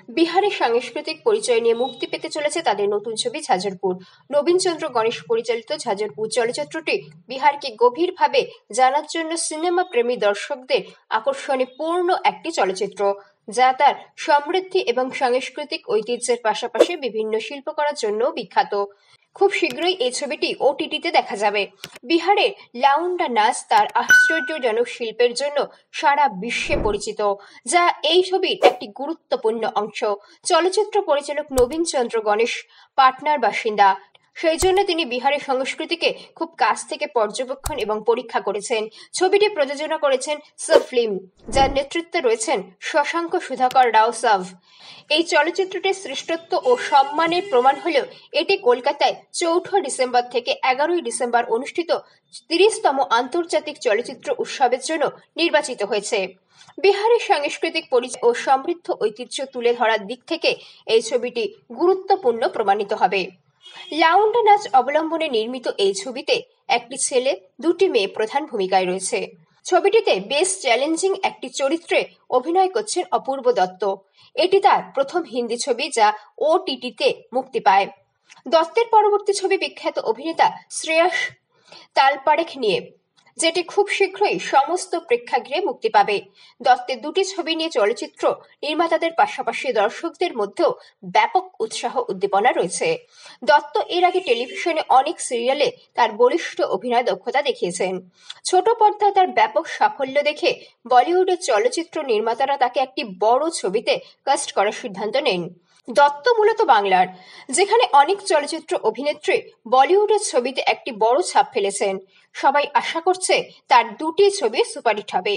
বিহারের সাংস্কৃতিক পরিচয় নিয়ে মুক্তি পেতে চলেছে তাদের নতুন ছবি ঝাঁঝরপুর। নবীনচন্দ্র গণেশ পরিচালিত ঝাঁঝরপুর চলচ্চিত্রটি বিহারকে গভীরভাবে জানার জন্য সিনেমা প্রেমী দর্শকদের আকর্ষণে পূর্ণ একটি চলচ্চিত্র, যা তার সমৃদ্ধি এবং সাংস্কৃতিক ঐতিহ্যের পাশাপাশি বিভিন্ন শিল্পকলার জন্যও বিখ্যাত। খুব শীঘ্রই এই ছবিটি ওটিটিতে দেখা যাবে। বিহারের লাউন্ডা নাচ তার আশ্চর্যজনক শিল্পের জন্য সারা বিশ্বে পরিচিত, যা এই ছবির একটি গুরুত্বপূর্ণ অংশ। চলচ্চিত্র পরিচালক নবীন চন্দ্র গণেশ পাটনার বাসিন্দা, সেই জন্য তিনি বিহারের সংস্কৃতিকে খুব কাছ থেকে পর্যবেক্ষণ এবং পরীক্ষা করেছেন। ছবিটি প্রযোজনা করেছেন সাভ ফিল্ম, যার নেতৃত্বে রয়েছেন শশাঙ্ক সুধাকর রাও সাভ। এই চলচ্চিত্রটির শ্রেষ্ঠত্ব ও সম্মানের প্রমাণ হলেও এটি কলকাতায় 4 ডিসেম্বর থেকে 11 ডিসেম্বর অনুষ্ঠিত 30তম আন্তর্জাতিক চলচ্চিত্র উৎসবের জন্য নির্বাচিত হয়েছে। বিহারের সাংস্কৃতিক পরিচয় ও সমৃদ্ধ ঐতিহ্য তুলে ধরার দিক থেকে এই ছবিটি গুরুত্বপূর্ণ প্রমাণিত হবে। লাউন্ডা নাচ অবলম্বনে নির্মিত এই ছবিতে একটি ছেলে, 2টি মেয়ে প্রধান ভূমিকায় রয়েছে। ছবিটিতে বেশ চ্যালেঞ্জিং একটি চরিত্রে অভিনয় করছেন অপূর্ব দত্ত। এটি তার প্রথম হিন্দি ছবি যা ওটিটিতে মুক্তি পায়। দত্তের পরবর্তী ছবি বিখ্যাত অভিনেতা শ্রেয়াস তালপাড়েখ নিয়ে, যেটি খুব শীঘ্রই সমস্ত প্রেক্ষাগৃহে মুক্তি পাবে। দত্তের 2টি ছবি নিয়ে চলচ্চিত্র নির্মাতাদের পাশাপাশি দর্শকদের মধ্যেও ব্যাপক উৎসাহ উদ্দীপনা রয়েছে। দত্ত এর আগে টেলিভিশনে অনেক সিরিয়ালে তার বলিষ্ঠ অভিনয় দক্ষতা দেখিয়েছেন। ছোট পর্দায় তার ব্যাপক সাফল্য দেখে বলিউডের চলচ্চিত্র নির্মাতারা তাকে একটি বড় ছবিতে কাস্ট করার সিদ্ধান্ত নেন। দত্ত মূলত বাংলার, যেখানে অনেক চলচ্চিত্র অভিনেত্রী বলিউডের ছবিতে একটি বড় ছাপ ফেলেছেন। সবাই আশা করছে তার 2টি ছবি সুপারহিট হবে।